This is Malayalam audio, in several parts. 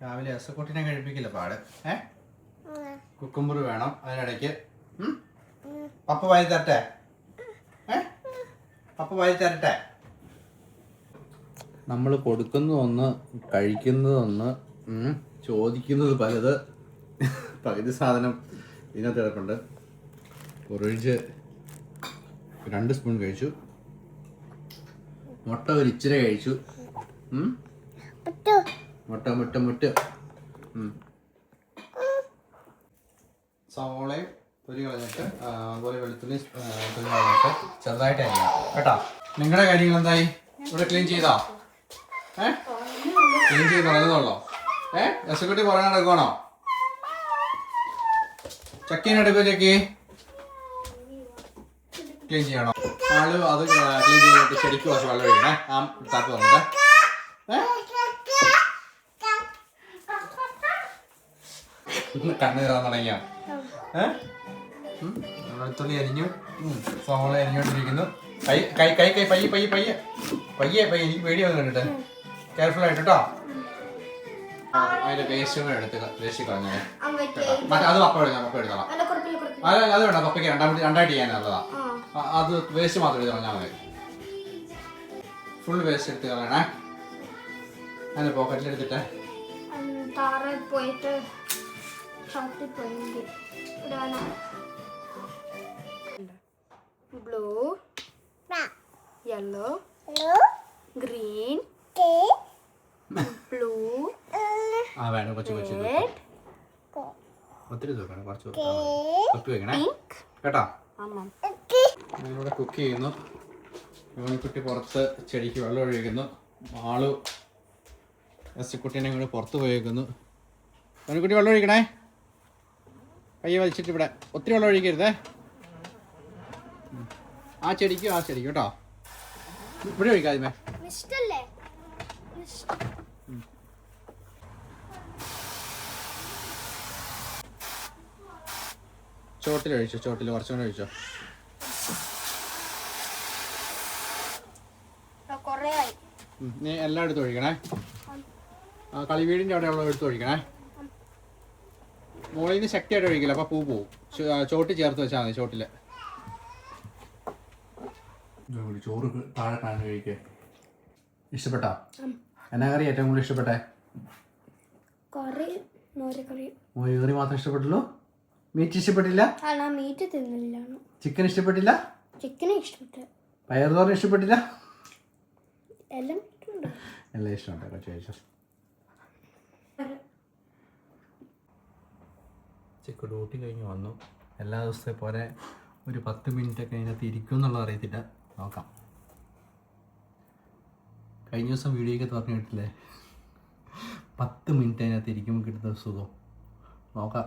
രാവിലെ അസക്കുട്ടിനെ കഴിപ്പിക്കില്ല പാട്. കുക്കുമ്പർ വേണം അതിനിടയ്ക്ക്. പപ്പ വാരി തരട്ടെ? പപ്പ വാരി തരട്ടെ? നമ്മൾ കൊടുക്കുന്നതൊന്ന് കഴിക്കുന്നതൊന്ന് ചോദിക്കുന്നത് പലത്. പകുതി സാധനം ഇതിനകത്ത് കിടപ്പുണ്ട്. ഒരൊഴിച്ച് 2 സ്പൂൺ കഴിച്ചു. മുട്ട ഒരു ഇച്ചിരി കഴിച്ചു. മുട്ട സവോളയും തൊലി കളഞ്ഞിട്ട് അതുപോലെ വെളുത്തുള്ളി തൊലി കളഞ്ഞിട്ട് ചെറുതായിട്ട് അരിയാം കേട്ടോ. നിങ്ങളുടെ കാര്യങ്ങൾ എന്തായി? ഇവിടെ ക്ലീൻ ചെയ്തോ? ക്ലീൻ ചെയ്ത് തുടങ്ങുന്നുള്ളോ? എസക്കുട്ടി പുറകെ നടക്കുവാണോ? ചക്കീനെടുക്കോ? ചക്കി ക്ലീൻ ചെയ്യണോ? ആള് അത് ക്ലീൻ ചെയ്തിട്ട് ചെടിക്ക് കുറച്ച് വെള്ളം ഒഴിക്കണേ. താപ്പ് വന്നിട്ട് കണ്ണ് കയറാൻ തുടങ്ങിയ വെളുത്തുള്ളി അരിഞ്ഞു, സവോള അരിഞ്ഞോണ്ടിരിക്കുന്നു. പയ്യെ എനിക്ക് പേടി വന്നു കണ്ടിട്ട്. കെയർഫുൾ ആയിട്ട് കേട്ടോ. അതിന്റെ പേസ്റ്റ് കൂടെ എടുത്ത് വേസ്റ്റ് കളഞ്ഞേ. മറ്റേ അത് പപ്പ എടുത്തോളാം. അത് വേണ്ട, പപ്പയ്ക്ക് രണ്ടായിട്ട് ചെയ്യാനുള്ളതാ. അത് വേസ്റ്റ് മാത്രം എടുത്ത് കളഞ്ഞാൽ മതി. ഫുൾ വേസ്റ്റ് എടുത്ത് കളയണേ. അതിന്റെ പോക്കറ്റിലെടുത്തിട്ട് ബ്ലൂ, യെല്ലോ, ഗ്രീൻ, ബ്ലൂ, വേണം കൊച്ചു ഒത്തിരി തൂക്കണം, കുറച്ച് തൊപ്പി വെക്കണേ കേട്ടോ. ഞാനിവിടെ കുക്ക് ചെയ്യുന്നു. യോണിക്കുട്ടി പുറത്ത് ചെടിക്ക് വെള്ളം ഒഴിക്കുന്നു. ആള് എസ്കുട്ടീനെ കൂടെ പുറത്ത് പോയേക്കുന്നു. യോണിക്കുട്ടി വെള്ളം ഒഴിക്കണേ. കയ്യെ വലിച്ചിട്ട് ഇവിടെ ഒത്തിരി വെള്ളം ഒഴിക്കരുതേ. ആ ചെടിക്കും കേട്ടോ. ഇവിടെ ഒഴിക്കാതെ ചോട്ടിലൊഴിച്ചോ. ചോട്ടിൽ കുറച്ചുകൂടെ ഒഴിച്ചോ. നീ എല്ലാം എടുത്ത് ഒഴിക്കണേ. കളിവീടിൻ്റെ അവിടെ ഉള്ള എടുത്ത് ഒഴിക്കണേ. മുകളിൽ നിന്ന് ശക്തിയായിട്ട് ഒഴിക്കില്ല, അപ്പോൾ പൂ പോവും. ചോട്ട് ചേർത്ത് വെച്ചാൽ മതി. ചോട്ടിൽ ചോറ് താഴെ കാണാൻ കഴിക്കേ. ഇഷ്ടപ്പെട്ടോ? എന്നാ കറി ഏറ്റവും കൂടുതൽ ഇഷ്ടപ്പെട്ടെ? മോര് മാത്രം ഇഷ്ടപ്പെട്ടുള്ളൂ? മീറ്റ് ഇഷ്ടപ്പെട്ടില്ല? ചിക്കൻ ഇഷ്ടപ്പെട്ടില്ല? പയറുതോരൻ ഇഷ്ടപ്പെട്ടില്ല? എല്ലാം ഇഷ്ടമുണ്ടോ? ചോദിച്ചോ. ചിക്കൻ ഡ്യൂട്ടി കഴിഞ്ഞ് വന്നു. എല്ലാ ദിവസത്തെ പോലെ ഒരു 10 മിനിറ്റൊക്കെ അതിനകത്ത് ഇരിക്കും എന്നുള്ളത് അറിയത്തില്ല. നോക്കാം. കഴിഞ്ഞ ദിവസം വീഡിയോയ്ക്ക് പറഞ്ഞു കിട്ടില്ലേ, 10 മിനിറ്റ് അതിനകത്ത് ഇരിക്കുമ്പോൾ കിട്ടുന്ന സുഖം. നോക്കാം.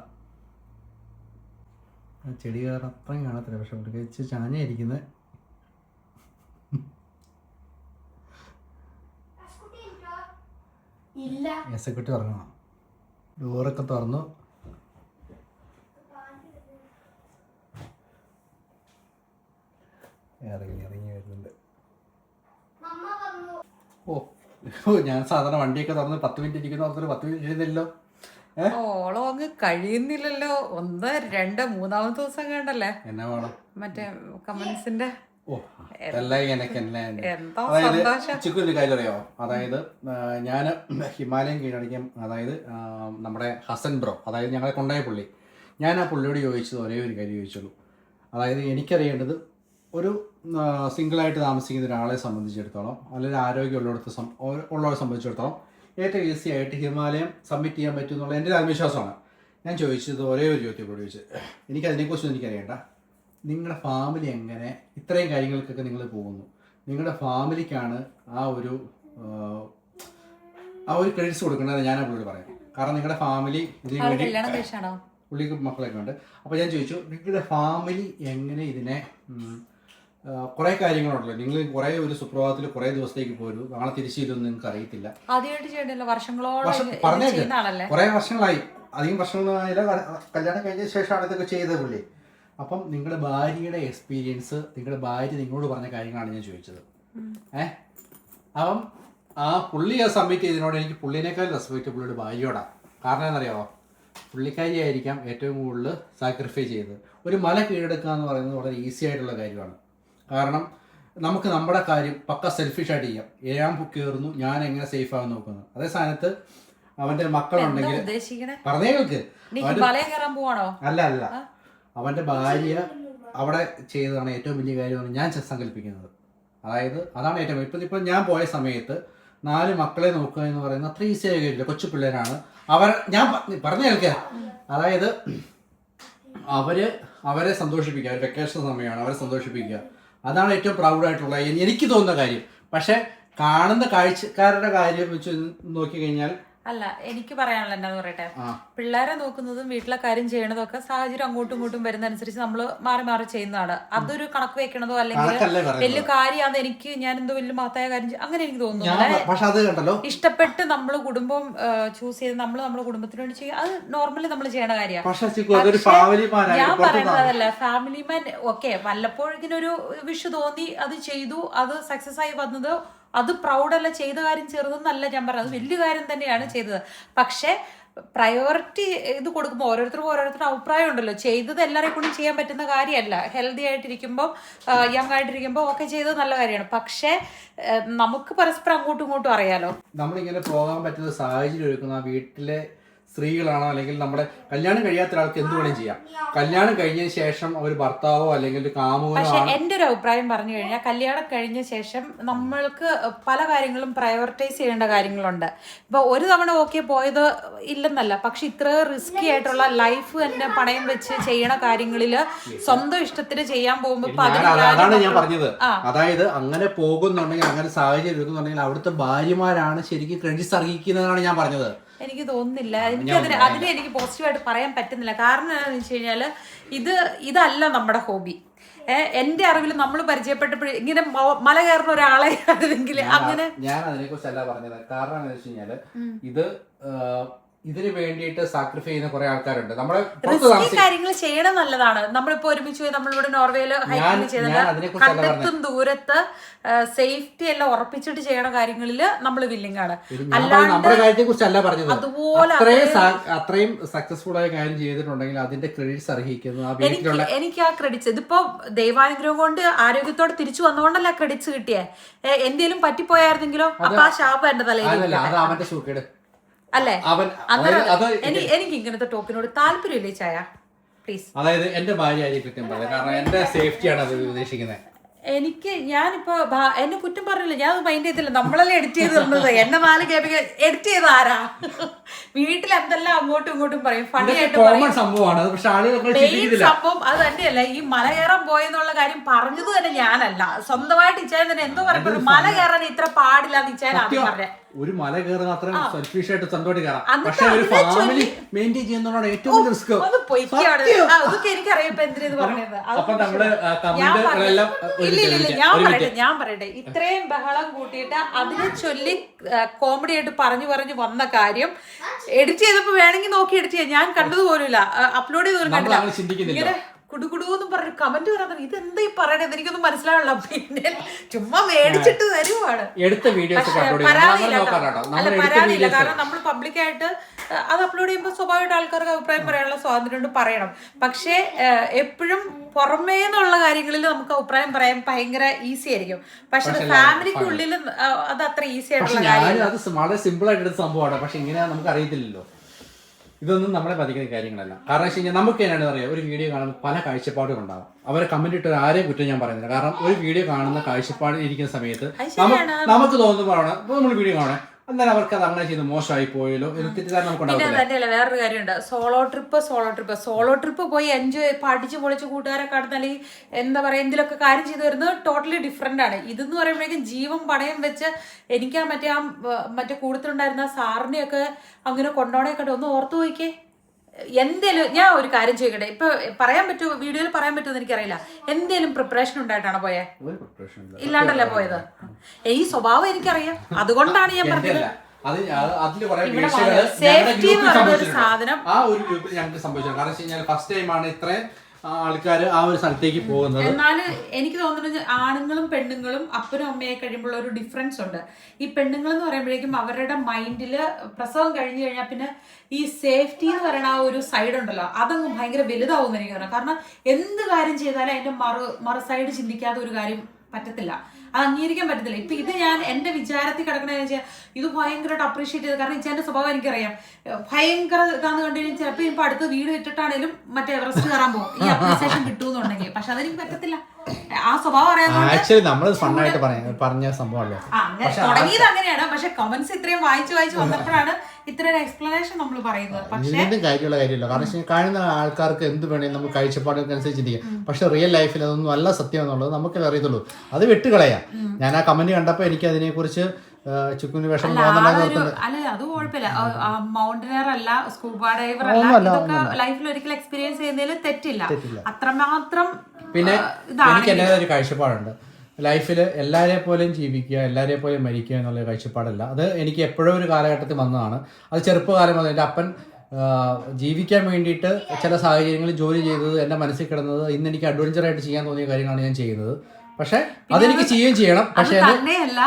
ചെടി കയറാൻ അത്രയും കാണത്തില്ല, പക്ഷെ പ്രത്യേകിച്ച് ചാഞ്ഞായിരിക്കുന്നത്. എസക്കുട്ടി ഉറങ്ങണം. ഡോറൊക്കെ തുറന്നു. ഇറങ്ങി വരുന്നുണ്ട്. ഞാൻ സാധാരണ വണ്ടിയൊക്കെ തുറന്ന് 10 മിനിറ്റ് ഇരിക്കുന്ന ഓർത്തിട്ട് 10 മിനിറ്റ് ഇരുന്നില്ലല്ലോ. ഓളം അങ്ങ് കഴിയുന്നില്ലല്ലോ. 1, 2, 3-ാമത്തെ ദിവസം കണ്ടല്ലേ എന്നാ വേണം മറ്റേ കമന്റ്സിന്റെ. ചിക്കൊരു കാര്യം അറിയാമോ? അതായത് ഞാൻ ഹിമാലയം കീഴടക്കും. അതായത് നമ്മുടെ ഹസൻ ബ്രോ, അതായത് ഞങ്ങളെ കൊണ്ടായ പുള്ളി, ഞാൻ ആ പുള്ളിയോട് ചോദിച്ചത് ഒരേ ഒരു കാര്യം ചോദിച്ചുള്ളൂ. അതായത് എനിക്കറിയേണ്ടത് ഒരു സിംഗിളായിട്ട് താമസിക്കുന്ന ഒരാളെ സംബന്ധിച്ചിടത്തോളം, അല്ലെങ്കിൽ ഉള്ളവരെ സംബന്ധിച്ചിടത്തോളം ഏറ്റവും ഈസി ആയിട്ട് ഹിമാലയം സബ്മിറ്റ് ചെയ്യാൻ പറ്റും എന്നുള്ള എൻ്റെ ഒരു ആത്മവിശ്വാസമാണ്. ഞാൻ ചോദിച്ചത് ഒരേ ഒരു ചോദ്യത്തോട് ചോദിച്ചത്, എനിക്കതിനെക്കുറിച്ചൊന്നും എനിക്കറിയണ്ട. നിങ്ങളുടെ ഫാമിലി എങ്ങനെ ഇത്രയും കാര്യങ്ങൾക്കൊക്കെ നിങ്ങൾ പോകുന്നു? നിങ്ങളുടെ ഫാമിലിക്കാണ് ആ ഒരു ക്രെഡിറ്റ്സ് കൊടുക്കേണ്ടത് ഞാൻ പുള്ളിയോട് പറയാം. കാരണം നിങ്ങളുടെ ഫാമിലി ഇതിന് വേണ്ടി പുള്ളിക്ക് മക്കളൊക്കെ ഉണ്ട്. അപ്പോൾ ഞാൻ ചോദിച്ചു, നിങ്ങളുടെ ഫാമിലി എങ്ങനെ ഇതിനെ കുറേ കാര്യങ്ങളുണ്ടല്ലോ, നിങ്ങൾ കുറേ ഒരു സുപ്രഭാതത്തിൽ കുറേ ദിവസത്തേക്ക് പോരും, നാളെ തിരിച്ചു ഇതൊന്നും നിങ്ങൾക്ക് അറിയത്തില്ല. കുറേ വർഷങ്ങളായി, അധികം വർഷങ്ങളായില്ല, കല്യാണം കഴിഞ്ഞ ശേഷമാണ് ഇതൊക്കെ ചെയ്തത് പുള്ളി. അപ്പം നിങ്ങളുടെ ഭാര്യയുടെ എക്സ്പീരിയൻസ്, നിങ്ങളുടെ ഭാര്യ നിങ്ങളോട് പറഞ്ഞ കാര്യങ്ങളാണ് ഞാൻ ചോദിച്ചത്. അപ്പം ആ പുള്ളി സബ്മിറ്റ് ചെയ്തതിനോട് എനിക്ക് പുള്ളിനേക്കാൾ റെസ്പെക്റ്റ് പുള്ളിയുടെ ഭാര്യയോടാണ്. കാരണം എന്നറിയാമോ, പുള്ളിക്കാരി ആയിരിക്കാം ഏറ്റവും കൂടുതൽ സാക്രിഫൈ ചെയ്തത്. ഒരു മല കീഴടക്കുക എന്ന് പറയുന്നത് വളരെ ഈസി ആയിട്ടുള്ള കാര്യമാണ്. കാരണം നമുക്ക് നമ്മുടെ കാര്യം പക്ക സെൽഫിഷായിട്ട് ചെയ്യാം. ഞാൻ കയറുന്നു, ഞാൻ എങ്ങനെ സേഫ് ആകാൻ നോക്കുന്നു. അതേ സ്ഥാനത്ത് അവന്റെ മക്കളുണ്ടെങ്കിൽ പറഞ്ഞേൾക്ക് അല്ല അല്ല അവന്റെ ഭാര്യ അവിടെ ചെയ്തതാണ് ഏറ്റവും വലിയ കാര്യമാണ് ഞാൻ സങ്കല്പിക്കുന്നത്. അതായത് അതാണ് ഏറ്റവും ഇപ്പം ഞാൻ പോയ സമയത്ത് 4 മക്കളെ നോക്കുക എന്ന് പറയുന്നത് അത്ര ഈസി ആയ കാര്യമില്ല. കൊച്ചു പിള്ളേരാണ് ഞാൻ പറഞ്ഞു കേൾക്കുക. അതായത് അവരെ സന്തോഷിപ്പിക്കുക, വെക്കേഷൻ സമയമാണ്, അവരെ സന്തോഷിപ്പിക്കുക. അതാണ് ഏറ്റവും പ്രൗഡായിട്ടുള്ള എനിക്ക് തോന്നുന്ന കാര്യം. പക്ഷെ കാണുന്ന കാഴ്ചക്കാരുടെ കാര്യം വെച്ച് നോക്കിക്കഴിഞ്ഞാൽ അല്ല, എനിക്ക് പറയാനുള്ള എന്താന്ന് പറയട്ടെ, പിള്ളേരെ നോക്കുന്നതും വീട്ടിലെ കാര്യം ചെയ്യണതും ഒക്കെ സാഹചര്യം അങ്ങോട്ടും ഇങ്ങോട്ടും വരുന്നതനുസരിച്ച് നമ്മൾ മാറി മാറി ചെയ്യുന്നതാണ്. അതൊരു കണക്ക് വെക്കണതോ അല്ലെങ്കിൽ വലിയ കാര്യമാണ് എനിക്ക് ഞാൻ എന്തോ വലിയ മഹത്തായ കാര്യം അങ്ങനെ എനിക്ക് തോന്നുന്നു. ഇഷ്ടപ്പെട്ട് നമ്മൾ കുടുംബം ചൂസ് ചെയ്ത് നമ്മുടെ കുടുംബത്തിന് വേണ്ടി ചെയ്യുക, അത് നോർമലി നമ്മൾ ചെയ്യണ കാര്യമാണ്. ഞാൻ പറയുന്നത് അതല്ല, ഫാമിലി മാൻ ഓക്കെ, വല്ലപ്പോഴും ഇങ്ങനെ ഒരു വിഷു തോന്നി അത് ചെയ്തു, അത് സക്സസ് ആയി വന്നത് അത് പ്രൗഡല്ല, ചെയ്ത കാര്യം ചെറുതെന്നല്ല ഞാൻ പറഞ്ഞത്, അത് വലിയ കാര്യം തന്നെയാണ് ചെയ്തത്. പക്ഷെ പ്രയോറിറ്റി ഇത് കൊടുക്കുമ്പോൾ ഓരോരുത്തരുടെ അഭിപ്രായം ഉണ്ടല്ലോ. ചെയ്തത് എല്ലാവരെയും കൊണ്ടും ചെയ്യാൻ പറ്റുന്ന കാര്യമല്ല. ഹെൽത്തി ആയിട്ടിരിക്കുമ്പോൾ യങ് ആയിട്ടിരിക്കുമ്പോൾ ഒക്കെ ചെയ്തത് നല്ല കാര്യമാണ്. പക്ഷെ നമുക്ക് പരസ്പരം അങ്ങോട്ടും ഇങ്ങോട്ടും അറിയാലോ. നമ്മളിങ്ങനെ പോകാൻ പറ്റുന്ന സാഹചര്യം ഒരുക്കുന്ന വീട്ടിലെ സ്ത്രീകളാണോ അല്ലെങ്കിൽ നമ്മുടെ കല്യാണം കഴിയാത്ത ഒരാൾക്ക് എന്ത് വേണം ചെയ്യാം. കല്യാണം കഴിഞ്ഞതിന് ശേഷം ഒരു ഭർത്താവോ അല്ലെങ്കിൽ ഒരു കാമുകനോ. പക്ഷെ എന്റെ ഒരു അഭിപ്രായം പറഞ്ഞു കഴിഞ്ഞാൽ കല്യാണം കഴിഞ്ഞ ശേഷം നമ്മൾക്ക് പല കാര്യങ്ങളും പ്രയോറിറ്റൈസ് ചെയ്യേണ്ട കാര്യങ്ങളുണ്ട്. ഇപ്പൊ ഒരു തവണ ഓക്കെ പോയത് ഇല്ലെന്നല്ല, പക്ഷെ ഇത്ര റിസ്കി ആയിട്ടുള്ള ലൈഫ് തന്നെ പണയം വെച്ച് ചെയ്യണ കാര്യങ്ങളില് സ്വന്തം ഇഷ്ടത്തിന് ചെയ്യാൻ പോകുമ്പോ അതാണ് ഞാൻ പറഞ്ഞത്. അതായത് അങ്ങനെ പോകുന്നുണ്ടെങ്കിൽ, അങ്ങനെ സാഹചര്യം എടുക്കുന്നുണ്ടെങ്കിൽ അവിടുത്തെ ഭാര്യമാരാണ് ശരിക്കും ക്രെഡിറ്റ്സ് അർഹിക്കുന്നതാണ് ഞാൻ പറഞ്ഞത്. എനിക്ക് തോന്നുന്നില്ല, അതിനെ എനിക്ക് പോസിറ്റീവായിട്ട് പറയാൻ പറ്റുന്നില്ല. കാരണം എന്താണെന്ന് വെച്ച് കഴിഞ്ഞാല് ഇതല്ല നമ്മുടെ ഹോബി. എന്റെ അറിവിൽ നമ്മൾ പരിചയപ്പെട്ടപ്പോഴും ഇങ്ങനെ മല കയറുന്ന ഒരാളെ ആണെങ്കിൽ അങ്ങനെ ഞാൻ അതിനെ കുറിച്ചല്ല പറഞ്ഞത്. കാരണം എന്താ വെച്ച് കഴിഞ്ഞാല് ഇതിന് വേണ്ടിയിട്ട് സാക്രിഫൈ ചെയ്യുന്ന കുറെ ആൾക്കാരുണ്ട്. നമ്മളെ കാര്യങ്ങൾ ചെയ്യണം നല്ലതാണ്. നമ്മളിപ്പോ ഒരുമിച്ച് പോയി നമ്മളിവിടെ നോർവേയില് ഹൈക്കിങ് ചെയ്തിട്ട് കണ്ടെത്തും ദൂരത്ത് സേഫ്റ്റി എല്ലാം ഉറപ്പിച്ചിട്ട് ചെയ്യണ കാര്യങ്ങളില് നമ്മൾ വില്ലിംഗ് ആണ്. നമ്മുടെ കാര്യത്തെ കുറിച്ചല്ല പറഞ്ഞത്. അതുപോലെ അത്രയും സക്സസ്ഫുൾ ആയ കാര്യം ചെയ്തിട്ടുണ്ടെങ്കിൽ അതിന്റെ ക്രെഡിറ്റ്സ് അർഹിക്കുന്നത് എനിക്ക് ആ ക്രെഡിറ്റ്സ് ഇതിപ്പോ ദൈവാനുഗ്രഹം കൊണ്ട് ആരോഗ്യത്തോടെ തിരിച്ചു വന്നുകൊണ്ടല്ല ക്രെഡിറ്റ്സ് കിട്ടിയേ. എന്തേലും പറ്റിപ്പോയായിരുന്നെങ്കിലോ അപ്പൊ ആ ശാപം എന്റെ തലയിൽ അവന്റെ സൂക്കേട് അല്ലേ. എനിക്ക് ഇങ്ങനത്തെ ടോക്കിനോട് താല്പര്യമില്ലേ ചായ, പ്ലീസ്. അതായത് എന്റെ ഭാര്യ കൃത്യം പറയാം, കാരണം എന്റെ സേഫ്റ്റിയാണ് അത് ഉദ്ദേശിക്കുന്നത്. ഞാനിപ്പോ എന്നെ കുറ്റം പറഞ്ഞില്ല, ഞാൻ മൈൻഡ് ചെയ്തില്ല. നമ്മളല്ലേ എഡിറ്റ് ചെയ്ത് തന്നത്. എന്നെ 4 കേബിൾ എഡിറ്റ് ചെയ്ത ആരാ? വീട്ടിൽ എന്തെല്ലാം അങ്ങോട്ടും ഇങ്ങോട്ടും പറയും, ഫണിയായിട്ട് സംഭവം അത് തന്നെയല്ല. ഈ മല കയറാൻ പോയെന്നുള്ള കാര്യം പറഞ്ഞത് തന്നെ ഞാനല്ല, സ്വന്തമായിട്ട് ഇച്ചാൻ തന്നെ എന്തോ പറയുമ്പോൾ മല കയറാൻ ഇത്ര പാടില്ല എന്ന് ഇച്ചാൻ ആദ്യം പറഞ്ഞേ. ഒരു മല കയറുന്ന അത്ര സെൽഫിഷ് ആയിട്ട് സ്വന്തമായിട്ട് കയറാം, പക്ഷെ ഒരു ഫാമിലി മെയിൻറ്റെയിൻ ചെയ്യുന്നതാണ് ഏറ്റവും വലിയ റിസ്ക്. അതൊക്കെ എനിക്കറിയാം എന്തിനത് പറഞ്ഞത്. ഞാൻ പറയട്ടെ, ഇത്രയും ബഹളം കൂട്ടിയിട്ട് അതിനെ ചൊല്ലി കോമഡി ആയിട്ട് പറഞ്ഞു വന്ന കാര്യം എഡിറ്റ് ചെയ്തപ്പോ വേണമെങ്കിൽ നോക്കി എഡിറ്റ് ചെയ്യാം. ഞാൻ കണ്ടതുപോലുമില്ല, അപ്ലോഡ് ചെയ്തു ഇങ്ങനെ കുടുകുടുന്ന് പറഞ്ഞ കമന്റ് പറയാൻ ഇതെന്താ ഈ പറയണത് എനിക്കൊന്നും മനസ്സിലാവില്ല. പിന്നെ ചുമ്മാ മേടിച്ചിട്ട് തരുവാണ്. പരാതിയില്ല, കാരണം നമ്മൾ പബ്ലിക്കായിട്ട് അത് അപ്ലോഡ് ചെയ്യുമ്പോൾ സ്വാഭാവികമായിട്ട് ആൾക്കാർക്ക് അഭിപ്രായം പറയാനുള്ള സ്വാതന്ത്ര്യം പറയണം. പക്ഷേ എപ്പോഴും പുറമേ നിന്നുള്ള കാര്യങ്ങളിൽ നമുക്ക് അഭിപ്രായം പറയാൻ ഭയങ്കര ഈസി ആയിരിക്കും. പക്ഷെ ഫാമിലിക്കുള്ളിൽ അത് അത്ര ഈസി ആയിട്ടുള്ള കാര്യം. വളരെ സിമ്പിൾ ആയിട്ട് സംഭവമാണ്. പക്ഷെ ഇങ്ങനെ നമുക്ക് അറിയത്തില്ലല്ലോ. ഇതൊന്നും നമ്മളെ ബാധിക്കുന്ന കാര്യങ്ങളല്ല. കാരണം വെച്ച് കഴിഞ്ഞാൽ നമുക്ക് എന്നാണ് പറയുക, ഒരു വീഡിയോ കാണുമ്പോൾ പല കാഴ്ചപ്പാടുകൾ ഉണ്ടാവും. അവരെ കമന്റ് ഇട്ട് ആരെയും കുറ്റം ഞാൻ പറയുന്നില്ല. കാരണം ഒരു വീഡിയോ കാണുന്ന കാഴ്ചപ്പാട് ഇരിക്കുന്ന സമയത്ത് നമുക്ക് തോന്നുമ്പോഴാണ് നമ്മൾ വീഡിയോ കാണാൻ, എന്നാലും അവർക്ക് അത് അങ്ങനെ ചെയ്ത് മോശമായി പോയല്ലോ എന്ന് തെറ്റിദ്ധാരണ നമുക്ക് ഉണ്ടാവില്ല. പിന്നെ തന്നെയല്ല, വേറൊരു കാര്യമുണ്ട്. സോളോ ട്രിപ്പ് പോയി എൻജോയ് പഠിച്ച് പൊളിച്ച് കൂട്ടുകാരെ കാണുന്ന അല്ലെങ്കിൽ എന്താ പറയുക എന്തിലൊക്കെ കാര്യം ചെയ്ത് വരുന്നത് ടോട്ടലി ഡിഫറെന്റ് ആണ്. ഇതെന്ന് പറയുമ്പോഴേക്കും ജീവൻ പണയം വെച്ച് എനിക്ക് മറ്റേ കൂട്ടത്തിലുണ്ടായിരുന്ന സാറിനെയൊക്കെ അങ്ങനെ കൊണ്ടോണേക്കട്ടെ ഒന്ന് ഓർത്തു പോയിക്കേ. എന്തേലും ഞാൻ ഒരു കാര്യം ചെയ്യട്ടെ, ഇപ്പൊ പറയാൻ പറ്റുമോ, വീഡിയോയിൽ പറയാൻ പറ്റുമെന്ന് എനിക്കറിയില്ല. എന്തേലും പ്രിപ്പറേഷൻ ഉണ്ടായിട്ടാണോ പോയെ? ഇല്ലാണ്ടല്ലേ പോയത്? ഈ സ്വഭാവം എനിക്കറിയാം, അതുകൊണ്ടാണ് ഞാൻ പറഞ്ഞത്. സേഫ്റ്റി എന്ന് പറയുന്ന ഒരു സാധനം ആ ഒരു ഗ്രൂപ്പിൽ ഞങ്ങൾക്ക് സംഭവിച്ചത്. കാരണം വെച്ച് കഴിഞ്ഞാൽ ഫസ്റ്റ് ടൈമാണ് ഇത്രയും ആൾക്കാർ ആ ഒരു സ്ഥലത്തേക്ക് പോകുന്നത്. എന്നാൽ എനിക്ക് തോന്നുന്നത് ആണുങ്ങളും പെണ്ണുങ്ങളും അപ്പനും അമ്മയായി കഴിയുമ്പോൾ ഒരു ഡിഫറൻസ് ഉണ്ട്. ഈ പെണ്ണുങ്ങൾ എന്ന് പറയുമ്പോഴേക്കും അവരുടെ മൈൻഡിൽ പ്രസവം കഴിഞ്ഞു കഴിഞ്ഞാൽ പിന്നെ ഈ സേഫ്റ്റി എന്ന് പറയുന്ന ആ ഒരു സൈഡ് ഉണ്ടല്ലോ, അതങ്ങ് ഭയങ്കര വലുതാവുമെന്ന് എനിക്ക് തോന്നുന്നു. കാരണം എന്ത് കാര്യം ചെയ്താലും അതിന്റെ മറു സൈഡ് ചിന്തിക്കാത്ത ഒരു കാര്യം പറ്റത്തില്ല, അത് അംഗീകരിക്കാൻ പറ്റത്തില്ല. ഇപ്പൊ ഇത് ഞാൻ എന്റെ വിചാരത്തിൽ കിടക്കണെന്ന് വെച്ചാൽ ഇത് ഭയങ്കരമായിട്ട് അപ്രീഷിയേറ്റ് ചെയ്ത്, കാരണം ഇച്ചാന്റെ സ്വഭാവം എനിക്കറിയാം, ഭയങ്കര ഇതാന്ന് കണ്ടു കഴിഞ്ഞാൽ ചിലപ്പോൾ ഇപ്പൊ അടുത്ത് വീട് വിട്ടിട്ടാണേലും മറ്റേ എവറസ്റ്റ് കയറാൻ പോകും ഈ അപ്രീസിയേഷൻ കിട്ടുമെന്നുണ്ടെങ്കിൽ. പക്ഷെ അതെനിക്ക് പറ്റത്തില്ല, ആ സ്വഭാവം അറിയാവുന്ന. ആക്ച്വലി നമ്മൾ ഫണ്ണായിട്ട് പറഞ്ഞ സംഭവമല്ലേ തുടങ്ങിയത് അങ്ങനെയാണ്. പക്ഷെ കമന്റ്സ് ഇത്രയും വായിച്ചു വന്നപ്പോഴാണ് ഇത്രയും എക്സ്പ്ലനേഷൻ നമ്മൾ പറയുന്നത്. പക്ഷേ കാര്യമുള്ള കാര്യമില്ല, കാരണം കാണുന്ന ആൾക്കാർക്ക് എന്ത് വേണമെങ്കിലും നമുക്ക് കാഴ്ചപ്പാടൊക്കെ അനുസരിച്ച് ചിന്തിക്കാം. പക്ഷെ റിയൽ ലൈഫിൽ അതൊന്നും നല്ല സത്യം എന്നുള്ളത് നമുക്കേ അറിയത്തുള്ളൂ. അത് വിട്ടുകളയാം. ഞാൻ ആ കമന്റ് കണ്ടപ്പോൾ എനിക്ക് അതിനെക്കുറിച്ച് ചുക്കുവിന് വിഷമം അല്ല അത് കുഴപ്പമില്ല. മൗണ്ടനർ അല്ല, സ്കൂബ ഡൈവർ അല്ല, ഇതൊക്കെ ലൈഫിൽ ഒരിക്കലും എക്സ്പീരിയൻസ് ചെയ്യുന്നതിൽ തെറ്റില്ല. അത്രമാത്രം പിന്നെ എനിക്ക് എൻ്റെ ഒരു കാഴ്ചപ്പാടുണ്ട് ലൈഫിൽ. എല്ലാവരെ പോലെയും ജീവിക്കുക, എല്ലാവരെ പോലെയും മരിക്കുക എന്നുള്ള കാഴ്ചപ്പാടല്ല. അത് എനിക്ക് എപ്പോഴും ഒരു കാലഘട്ടത്തിൽ വന്നതാണ്. അത് ചെറുപ്പകാലം മുതൽ എൻ്റെ അപ്പൻ ജീവിക്കാൻ വേണ്ടിയിട്ട് ചില സാഹചര്യങ്ങളിൽ ജോലി ചെയ്തത് എൻ്റെ മനസ്സിൽ കിടന്നത് ഇന്ന് എനിക്ക് അഡ്വഞ്ചറായിട്ട് ചെയ്യാൻ തോന്നിയ കാര്യങ്ങളാണ് ഞാൻ ചെയ്യുന്നത്. പക്ഷെ അതെനിക്ക് ചെയ്യുകയും ചെയ്യണം. പക്ഷെ തന്നെയല്ല,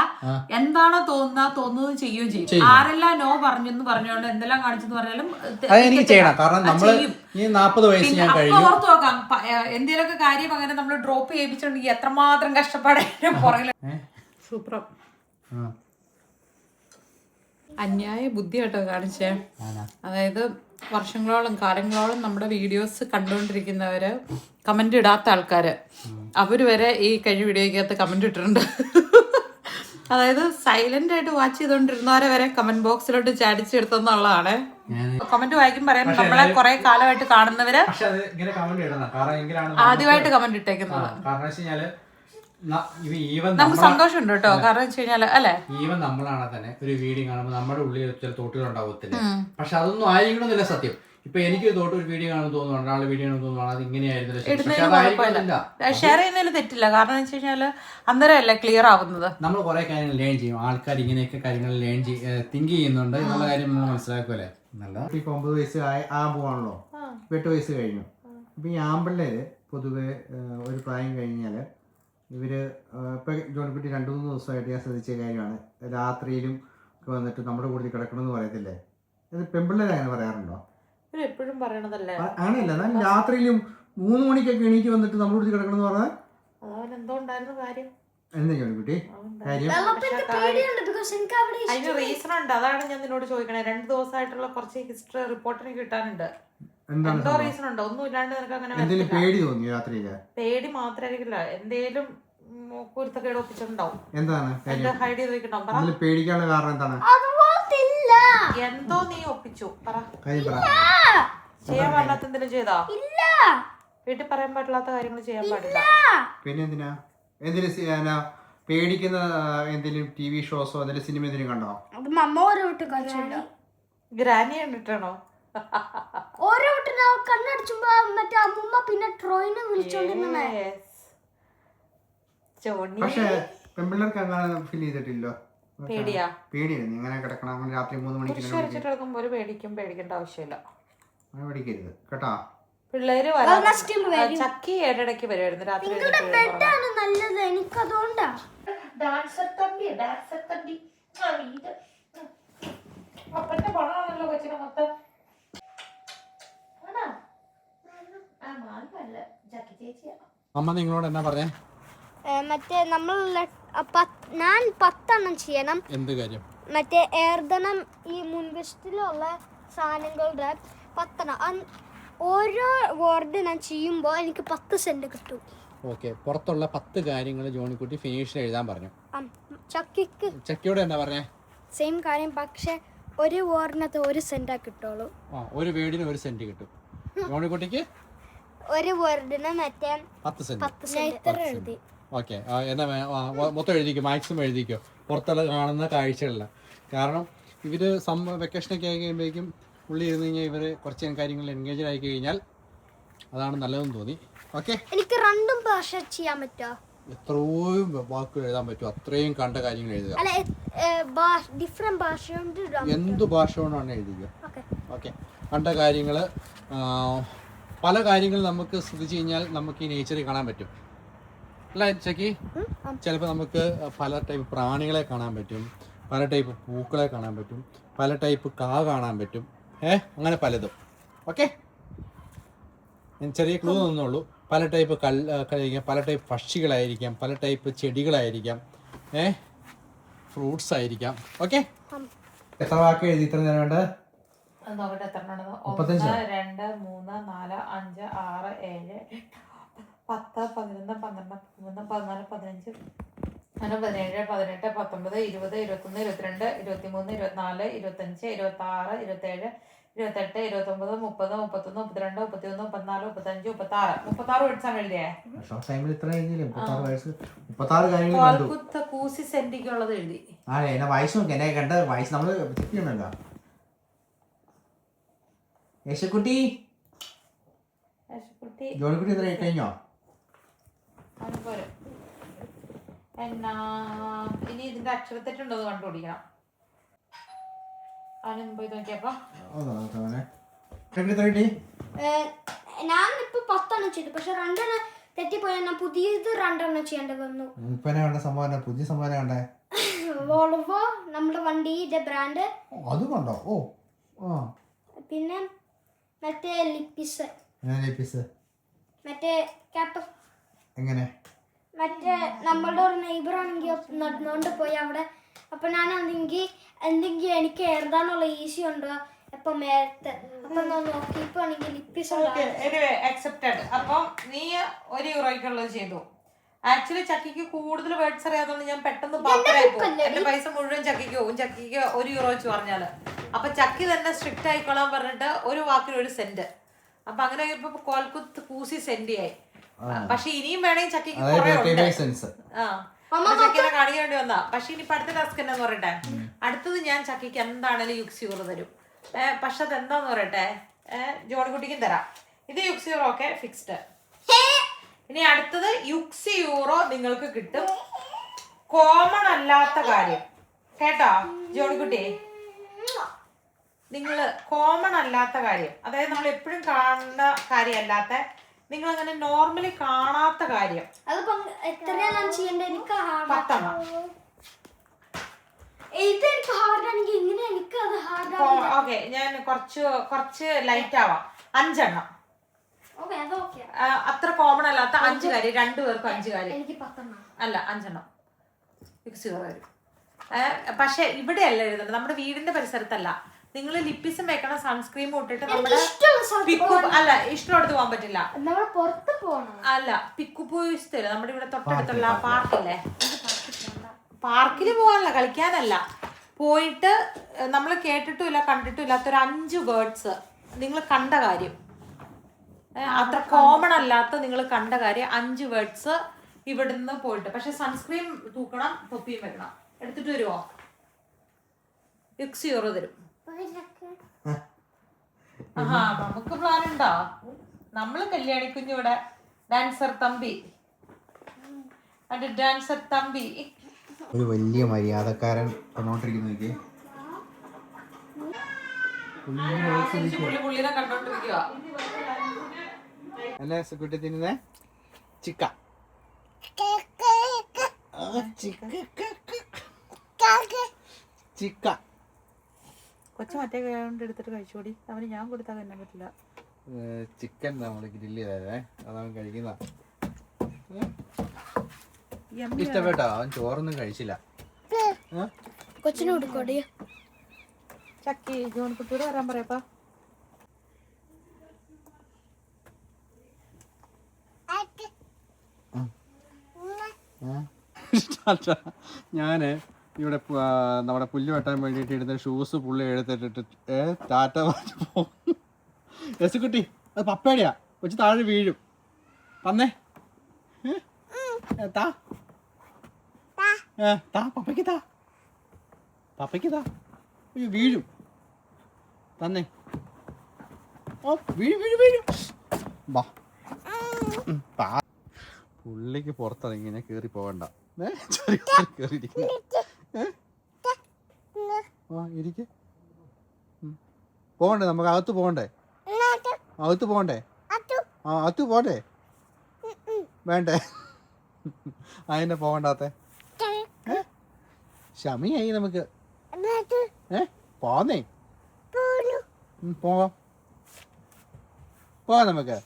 എന്താണോ തോന്നുന്നത് ചെയ്യുകയും ചെയ്യും. ആരെല്ലാം നോ പറഞ്ഞെന്ന് പറഞ്ഞോണ്ട് എന്തെല്ലാം കാണിച്ചെന്ന് പറഞ്ഞാലും അതെനിക്ക് ചെയ്യണം. കാരണം നമ്മള് ഈ 40 വയസ്സ് ഞാൻ കഴിഞ്ഞു. ഓർത്ത് നോക്കാം, എന്തെങ്കിലുമൊക്കെ കാര്യം അങ്ങനെ നമ്മൾ ഡ്രോപ്പ് ചെയ്യിപ്പിച്ചിട്ടുണ്ടെങ്കിൽ എത്രമാത്രം കഷ്ടപ്പാടായിട്ട് പുറകില്. സൂപ്പർ അന്യായ ബുദ്ധി കേട്ടോ കാണിച്ചേ. അതായത് വർഷങ്ങളോളം കാലങ്ങളോളം നമ്മുടെ വീഡിയോസ് കണ്ടുകൊണ്ടിരിക്കുന്നവര്, കമന്റ് ഇടാത്ത ആൾക്കാര്, അവര് വരെ ഈ കഴിഞ്ഞ വീഡിയോക്കകത്ത് കമന്റ് ഇട്ടിട്ടുണ്ട്. അതായത് സൈലന്റ് ആയിട്ട് വാച്ച് ചെയ്തോണ്ടിരുന്നവരെ വരെ കമന്റ് ബോക്സിലോട്ട് ചാടിച്ചെടുത്തെന്നുള്ളതാണ്. കമന്റ് വായിക്കും പറയാൻ നമ്മളെ കുറെ കാലമായിട്ട് കാണുന്നവര് ആദ്യമായിട്ട് കമന്റ് ഇട്ടേക്കുന്നത് നമുക്ക് സന്തോഷമുണ്ട് കേട്ടോ. കാരണം വെച്ച് കഴിഞ്ഞാല് അല്ലെ, ഈവൻ നമ്മളാണ് തന്നെ ഒരു വീഡിയോ കാണുമ്പോൾ നമ്മുടെ ഉള്ളിൽ ചില തോട്ടുകൾ ഉണ്ടാവത്തില്ല. പക്ഷെ അതൊന്നും ആയിരിക്കണമെന്നില്ല സത്യം. ഇപ്പൊ എനിക്ക് തോട്ട് ഒരു വീഡിയോ കാണുമ്പോൾ തോന്നുന്നു, ഒരാളുടെ വീഡിയോ കാണുമ്പോൾ തോന്നുന്നു അത് ഇങ്ങനെയായിരുന്നു. ഷെയർ ചെയ്യുന്നതിൽ തെറ്റില്ല. കാരണം എന്ന് വെച്ച് കഴിഞ്ഞാല് അന്നേരമല്ല ക്ലിയർ ആവുന്നത്. നമ്മൾ കുറെ കാര്യങ്ങൾ ലേൺ ചെയ്യും. ആൾക്കാർ ഇങ്ങനെയൊക്കെ കാര്യങ്ങൾ തിങ്ക് ചെയ്യുന്നുണ്ട് എന്നുള്ള കാര്യം നമ്മൾ മനസ്സിലാക്കുമല്ലേ. നല്ല 9 വയസ്സ് ആകാൻ പോവാണല്ലോ, 8 വയസ്സ് കഴിഞ്ഞു. അപ്പൊ ഈ ആമ്പിള്ളേര് പൊതുവെ ഒരു പ്രായം കഴിഞ്ഞാല് ഇവര് ഇപ്പൊ ജോണിക്കുട്ടി 2-3 ദിവസമായിട്ട് ഞാൻ ശ്രദ്ധിച്ച കാര്യമാണ്, രാത്രിയിലും വന്നിട്ട് നമ്മുടെ കൂടെ കിടക്കണമെന്ന് പറയത്തില്ലേ. അത് പെൺപിള്ളേർ അങ്ങനെ പറയാറുണ്ടോ? എപ്പോഴും പറയണതല്ലേ. അങ്ങനെയല്ല, എന്നാൽ രാത്രിയിലും 3 മണിക്കൊക്കെ എണീറ്റ് വന്നിട്ട് നമ്മുടെ കൂടെ കിടക്കണമെന്ന് പറഞ്ഞാൽ എന്താ ജോണിക്കുട്ടി കാര്യം? അതിന് റീസൺ ഉണ്ട്, അതാണ് ഞാൻ നിന്നോട് ചോദിക്കണേ. 2 ദിവസമായിട്ടുള്ള കുറച്ച് ഹിസ്റ്ററി റിപ്പോർട്ടിന് കിട്ടാനുണ്ട്. എന്തോ റീസൺ ഉണ്ടോ? ഒന്നും ഇല്ലാണ്ട് നിനക്ക് അങ്ങനെ പേടി തോന്നി രാത്രിയില്? പേടി മാത്രമായിരിക്കില്ല, എന്തേലും കുരുത്തക്കേട് ഒപ്പിച്ചിട്ടുണ്ടാവും. എന്താണ് ഹൈഡ് ചെയ്ത് വെക്കണ്ടാവും. പേടിക്കാനുള്ള കാരണം എന്താണ്? എന്തോ നീ ഒപ്പിച്ചു പറ. ചെയ്യാൻ പാടില്ലാത്ത എന്തെങ്കിലും ചെയ്താ? വീട്ടിൽ പറയാൻ പാടില്ലാത്ത കാര്യങ്ങൾ ചെയ്യാൻ പാടില്ല. പിന്നെ എന്തിനാ പേടിക്കുന്ന എന്തെങ്കിലും TV ഷോസോ എന്തെങ്കിലും സിനിമ എന്തെങ്കിലും കണ്ടോ? ഗ്രാനി കണ്ടിട്ടാണോ? ഓരോ കണ്ണടിച്ചുമ്പോ മറ്റേ അമ്മൂമ്മ പിന്നെ ട്രോയിനെ വിളിച്ചോണ്ടിരുന്നേ. പക്ഷേ പെൺപിള്ളേർക്ക് അങ്ങനെ ഫീൽ ചെയ്തിട്ടില്ലോ? പേടിയാ? പേടിയാണ് ഇങ്ങനെ കിടക്കണം രാത്രി 3 മണിക്ക് ഒരു പേടിക്കേണ്ട ആവശ്യമില്ല. പേടിക്കരുത് കേട്ടോ. പിള്ളേര് ചക്കി ഏടയ്ക്ക് വരുമായിരുന്നു രാത്രി. നല്ലത് എനിക്കതുകൊണ്ടാ. അപ്പന്റെ പണമാണല്ലോ കൊച്ചിനെ മൊത്തം. അമ്മ നിങ്ങളോട് എന്നാ പറഞ്ഞേ? മറ്റേ നമ്മൾ ഞാൻ 10 ചെയ്യണം. എന്ത് കാര്യം? മറ്റേ ഏർദനം ഈ മുൻവശത്തിലുള്ള സാധനങ്ങളുടെ 10 ഓരോ വേർഡ് ഞാൻ ചെയ്യുമ്പോൾ എനിക്ക് 10 സെന്റ് കിട്ടും. ഓക്കെ, പുറത്തുള്ള 10 കാര്യങ്ങൾ ജോണിക്കുട്ടി ഫിനിഷിൽ എഴുതാൻ പറഞ്ഞു. ചക്കിയോട് എന്നാ പറഞ്ഞേ? സെയിം കാര്യം, പക്ഷെ ഒരു വേർഡിനകത്ത് 1 സെന്റാ കിട്ടുള്ളൂ. ഒരു വേർഡിന് 1 സെന്റ് കിട്ടും. ജോണിക്കുട്ടിക്ക് ഒരു വേർഡിന് മറ്റേ 10 സെന്റ് എഴുതി. ഓക്കെ, എന്നാ മൊത്തം എഴുതിക്കോ, മാക്സിമം എഴുതിക്കോ പുറത്തുള്ള കാണുന്ന കാഴ്ചകളില്ല. കാരണം ഇവര് വെക്കേഷനൊക്കെ ആയി കഴിയുമ്പോഴേക്കും ഉള്ളി ഇരുന്ന് കഴിഞ്ഞാൽ ഇവര് കുറച്ച് കാര്യങ്ങളിൽ എൻഗേജ് ആയി കഴിഞ്ഞാൽ അതാണ് നല്ലതെന്ന് തോന്നി. ഓക്കെ, എനിക്ക് 2 ഭാഷ ചെയ്യാൻ പറ്റുമോ? എത്രയും വാക്കുകൾ എഴുതാൻ പറ്റും, അത്രയും കണ്ട കാര്യങ്ങൾ എഴുതുക. എന്ത് ഭാഷ കൊണ്ടാണ് എഴുതുക. ഓക്കെ, കണ്ട കാര്യങ്ങൾ പല കാര്യങ്ങളും നമുക്ക് ശ്രദ്ധിച്ചു കഴിഞ്ഞാൽ നമുക്ക് ഈ നേച്ചറിൽ കാണാൻ പറ്റും അല്ല ചക്കി. ചിലപ്പോൾ നമുക്ക് പല ടൈപ്പ് പ്രാണികളെ കാണാൻ പറ്റും, പല ടൈപ്പ് പൂക്കളെ കാണാൻ പറ്റും, പല ടൈപ്പ് കാണാൻ പറ്റും, അങ്ങനെ പലതും. ഓക്കെ, ഞാൻ ചെറിയ ക്ലൂ തന്നുള്ളൂ. പല ടൈപ്പ് കഴിക്കാം, പല ടൈപ്പ് പക്ഷികളായിരിക്കാം, പല ടൈപ്പ് ചെടികളായിരിക്കാം, ഫ്രൂട്ട്സ് ആയിരിക്കാം. ഓക്കെ, എത്ര വാക്ക് എഴുതി ഇത്ര നേരം വേണ്ട? 1 2 3 4 5 6 7 10 11 12 13 14 15 17 18 19 20 21 22 23 24 25 26 27 28 29 30 31 32 31 34 35 36 വേർഡ്സ് ആണ് എഴുതിയേ. കൂസി സെന്റിക്കുള്ളത് എഴുതി. വായിച്ചു നോക്കി എന്നെ കണ്ട വായിച്ച് നമ്മള് ചെപ്പിക്കണല്ലോ. യേശുക്കുട്ടി ജോണിക്കുട്ടി എത്ര കഴിഞ്ഞോ? എന്നാ ഇനി ഇതിന്റെ അക്ഷരത്തെറ്റുണ്ടോ കണ്ടുപിടിക്കണം. അവനും പോയി നോക്കിയപ്പോ ഞാനിപ്പോ 10 ചെയ്തു, പക്ഷെ 2 തെറ്റിപ്പോയാൽ ഞാൻ പുതിയത് 2 ചെയ്യേണ്ടി വന്നു. പുതിയ സംഭവം കണ്ടേ? വോൾവോ നമ്മുടെ വണ്ടിയുടെ ബ്രാൻഡ് അത് കണ്ടോ? പിന്നെ മറ്റേ ലിപ്പിസ് മറ്റേ ക്യാപ്പ്. എങ്ങനെ? മറ്റേ നമ്മളുടെ ഒരു നെയ്ബർ ആണെങ്കിൽ നടന്നുകൊണ്ട് പോയി അവിടെ. അപ്പൊ ഞാൻ എന്തെങ്കിലും എനിക്ക് എഴുതാനുള്ള ഈസി ഉണ്ടോ അപ്പൊ നേരത്തെ അപ്പൊ നോക്കിയപ്പോ ആണെങ്കിൽ ലിപ്പിസ്. അക്സെപ്റ്റഡ്. അപ്പം നീ €1 ചെയ്തു. ആക്ച്വലി ചക്കിക്ക് കൂടുതൽ വേർഡ്സ് അറിയാത്തതുകൊണ്ട് ഞാൻ പെട്ടെന്ന് പാപ്പരായി പോകും. എന്റെ പൈസ മുഴുവൻ ചക്കിക്ക് പോകും. ചക്കിക്ക് €1 വെച്ച് പറഞ്ഞാല് അപ്പൊ ചക്കി തന്നെ സ്ട്രിക്റ്റ് ആയിക്കോളാൻ പറഞ്ഞിട്ട് ഒരു വാക്കിന് 1 സെന്റ്. അപ്പൊ അങ്ങനെ ഇപ്പൊ കോൽക്കുത്ത് കൂസി സെന്റി ആയി. പക്ഷെ ഇനിയും വേണമെങ്കിൽ ചക്കിക്ക് ചക്കിനെ കാണിക്കേണ്ടി വന്നാ. പക്ഷെ ഇനി അടുത്ത ടാസ്ക് എന്നാന്ന് പറയട്ടെ, അടുത്തത് ഞാൻ ചക്കിക്ക് എന്താണേലും യുക്സിയൂർ തരും. പക്ഷെ അത് എന്താന്ന് പറയട്ടെ, ജോണിക്കുട്ടിക്കും തരാം. ഇത് യുക്സിയൂർ ഓക്കെ ഫിക്സ്ഡ്. ഇനി അടുത്തത് യുക്സിയൂറോ നിങ്ങൾക്ക് കിട്ടും. കോമൺ അല്ലാത്ത കാര്യം കേട്ടോ ജോണിക്കുട്ടി, നിങ്ങള് കോമൺ അല്ലാത്ത കാര്യം, അതായത് നമ്മൾ എപ്പോഴും കാണുന്ന കാര്യമല്ലാത്ത, നിങ്ങൾ അങ്ങനെ നോർമലി കാണാത്ത കാര്യം. ഓക്കെ, ഞാൻ കുറച്ച് ലൈറ്റ് ആവാം. 5 എണ്ണം അത്ര കോമൺ അല്ലാത്ത 5 കാര്യം, 2 പേർക്കും 5 കാര്യം അല്ല 5 എണ്ണം ഫിക്സ് വരും. പക്ഷെ ഇവിടെ അല്ല എഴുതേണ്ടത്, നമ്മുടെ വീടിന്റെ പരിസരത്തല്ല. നിങ്ങൾ ലിപ്പിസും വെക്കണം, സൺസ്ക്രീമും ഇട്ടിട്ട് നമ്മുടെ അല്ല ഇഷ്ടമുള്ളത് പോകാൻ പറ്റില്ല. അല്ല പിക്കുപൂയിസ്ഥല നമ്മുടെ ഇവിടെ തൊട്ടടുത്തുള്ള പാർക്കില്ലേ, പാർക്കിൽ പോകാനല്ല കളിക്കാനല്ല, പോയിട്ട് നമ്മൾ കേട്ടിട്ടുമില്ല കണ്ടിട്ടും ഇല്ലാത്തൊരു 5 വേർഡ്സ് നിങ്ങൾ കണ്ട കാര്യം, അത്ര കോമൺ അല്ലാത്ത നിങ്ങൾ കണ്ട കാര്യം 5 വേർഡ്സ് ഇവിടുന്ന് പോയിട്ട്. പക്ഷെ സൺസ്ക്രീൻ തൂക്കണം, തൊപ്പിയും വെക്കണം. എടുത്തിട്ട് വരുമോ? €1 തരും. ആഹാ, നമുക്ക് പ്ലാൻ ഉണ്ടോ? നമ്മള് കല്യാണി കുഞ്ഞിവിടെ ഡാൻസർ തമ്പി, ഡാൻസർ തമ്പി ഒരു വലിയ മര്യാദക്കാരൻ വന്നോണ്ടിരിക്കുന്നു. പുള്ളിനെ കണ്ടോണ്ടിരിക്കുക. അല്ലേ കുട്ടി തിന്നുന്നേ? ചിക്ക ചിക്ക കൊച്ചു മറ്റേ കൊണ്ട് എടുത്തിട്ട് കഴിച്ചോടി. അവന് ഞാൻ കൊടുത്താൽ തന്നെ പറ്റില്ല. ചിക്കൻ നമ്മള് ഗ്രില്ല് ചെയ്തേ, അതവൻ കഴിക്കുന്ന ഇഷ്ടപ്പെട്ടോ? അവൻ ചോറൊന്നും കഴിച്ചില്ല. കൊച്ചിന് കൊടുക്കോടി. ചക്കി ജോൺകുട്ടിയോട് വരാൻ പറയപ്പാ. ഞാന് ഇവിടെ നമ്മുടെ പുല്ല് വെട്ടാൻ വേണ്ടിയിട്ട് ഇടുന്ന ഷൂസ് പുള്ളി എടുത്തിട്ടിട്ട് ടാറ്റ പോകും. യെസുക്കുട്ടി, അത് പപ്പയുടെയാ, കൊച്ചു താഴെ വീഴും. വന്നേ, താ പപ്പയ്ക്ക് താ, പപ്പയ്ക്ക് താ. അയ്യോ വീഴും, തന്നെ. ഓ വീഴും വീഴും വീഴും. വാ, പുള്ളിക്ക് പുറത്തിറങ്ങി ഇങ്ങനെ കയറി പോകണ്ട. കേറിയിരിക്കുന്നു. ഇരിക്കെ പോകണ്ടേ, നമുക്ക് അകത്ത് പോകണ്ടേ, അകത്ത് പോകണ്ടേ? ആ അത് പോട്ടെ വേണ്ടേ അതിനെ പോകണ്ടാത്ത ക്ഷമയായി നമുക്ക് പോന്നേ പോവാം പോവാം നമുക്ക്.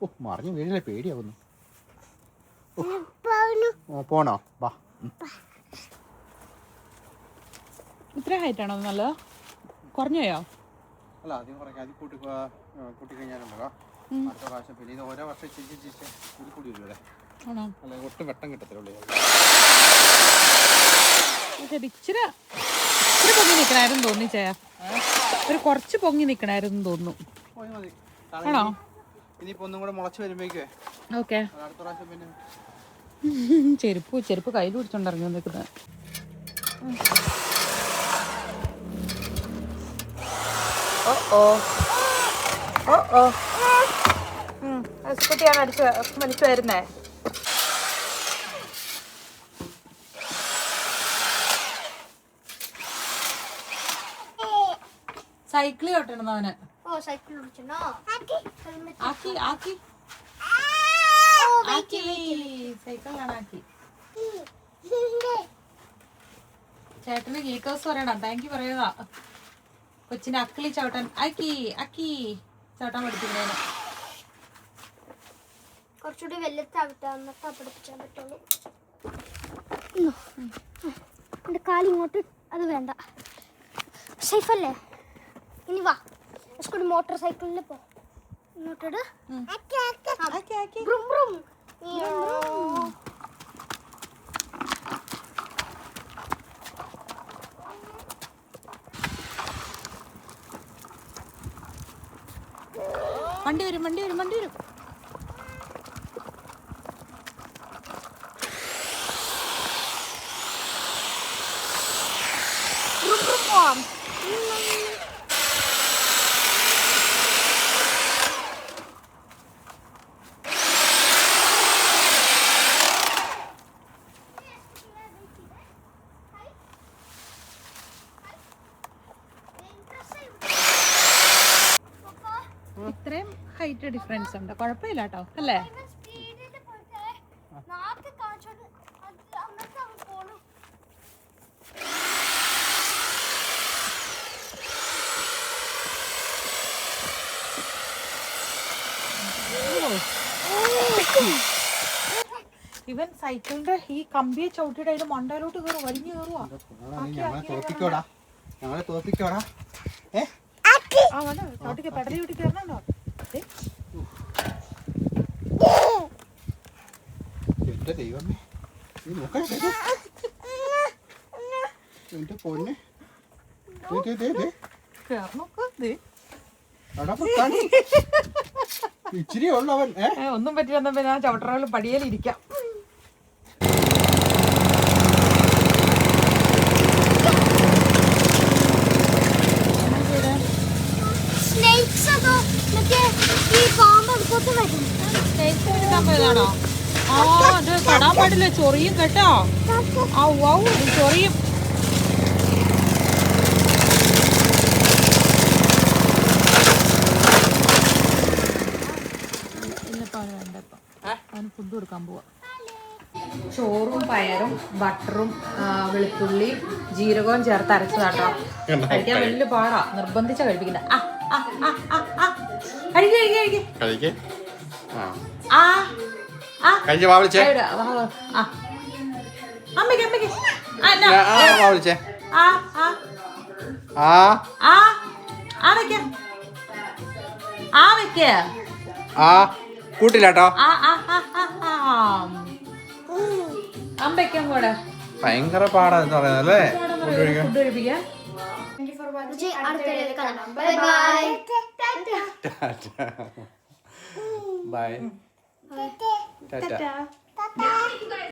ഓ മറിഞ്ഞു വീടിനെ പേടിയാവുന്നു. പോണോ വാ. ഇത്ര ഹൈറ്റ് ആണോ നല്ലത്? കുറഞ്ഞോയോ? അല്ല ആദ്യം കുറയ്ക്കാം. ആദ്യം കൂട്ടിക്കഴിഞ്ഞാലുണ്ടോ അടുത്ത പ്രാവശ്യം പിന്നെ ഇത് ഓരോ വർഷം ചിരിച്ച് കൂടി വരും. ആണോ? അല്ല ഒട്ടും വെട്ടം കിട്ടത്തില്ലേ. ഇച്ചിരി പൊങ്ങി നിക്കണായിരുന്നു തോന്നി ചേ. ഒരു കുറച്ച് പൊങ്ങി നിക്കണായിരുന്നു തോന്നുന്നു. ആണോ? ഇനിയിപ്പോ ഒന്നും കൂടെ മുളച്ച് വരുമ്പോഴേക്കേ ഓക്കെ. അടുത്ത പ്രാവശ്യം പിന്നെ ചെരുപ്പ് കയ്യിൽ പിടിച്ചോണ്ടിറങ്ങി നിൽക്കുന്നത്. കുട്ടിയാണ് വലിച്ചു വരുന്നേ. സൈക്കിൾ ചവിട്ടണം അവന്. സൈക്കിൾ ആക്കി ആക്കി ആക്കി സൈക്കിളിലാണ് ആക്കി. ചേട്ടന് ഗീക്ക് ഹൗസ് പറയണം. താങ്ക് യു പറയുന്നതാ. കൊച്ചിനെ അക്കിളി ചവിട്ടാൻ ആക്കി ആക്കി ചവിട്ടാൻ പഠിപ്പിക്കുന്നതിന്. കുറച്ചുകൂടി വെല്ലത്താവട്ടെ എന്നിട്ടാ പഠിപ്പിച്ചാൻ പറ്റുള്ളൂ. എൻ്റെ കാലിങ്ങോട്ട് അത് വേണ്ട. സേഫല്ലേ? ഇനി വാ സ്കൂൾ മോട്ടോർ സൈക്കിളിൽ പോ. ഇങ്ങോട്ട് വണ്ടി വരും. ഇത്രയും ഹൈറ്റ് ഡിഫറൻസ് ഉണ്ട്. കുഴപ്പമില്ല കേട്ടോ അല്ലേ? ഇവൻ സൈക്കിളിന്റെ ഈ കമ്പിയെ ചവിട്ടിയുടെ അതിന്റെ മണ്ടയിലോട്ട് കയറി വലിഞ്ഞു കയറുവാ. ഞങ്ങളെ തോപ്പിക്കോടാ. ചവിട്ടിക്ക് പെടലി ചവിട്ടി കയറണോ? എന്റെ ദൈവമേ നീ നോക്കണേ എന്റെ പൊന്നെ. ഇച്ചിരി ഉള്ളവൻ ഒന്നും പറ്റില്ല. ഞാൻ ചവിട്ടറകൾ പടിയേലിരിക്കാം. ാണോ? ആ അത് തൊടാൻ പാടില്ല. ചൊറിയും കേട്ടോ. ആ വൗ ചൊറിയും. അവന് ഫുഡ് കൊടുക്കാൻ പോവാ. ചോറും പയറും ബട്ടറും വെളുത്തുള്ളിയും ജീരകവും ചേർത്ത് അരച്ചതാട്ടോ. കഴിക്കാൻ വലിയ പാടാ. നിർബന്ധിച്ച കഴിപ്പിക്കുന്ന. കൂട്ടില്ലാട്ടോ. അമ്പയ്ക്കും കൂടെ ഭയങ്കര പാടാ എന്ന് പറയുന്നല്ലേ ഫുഡ് കഴിപ്പിക്കാൻ. ബൈ.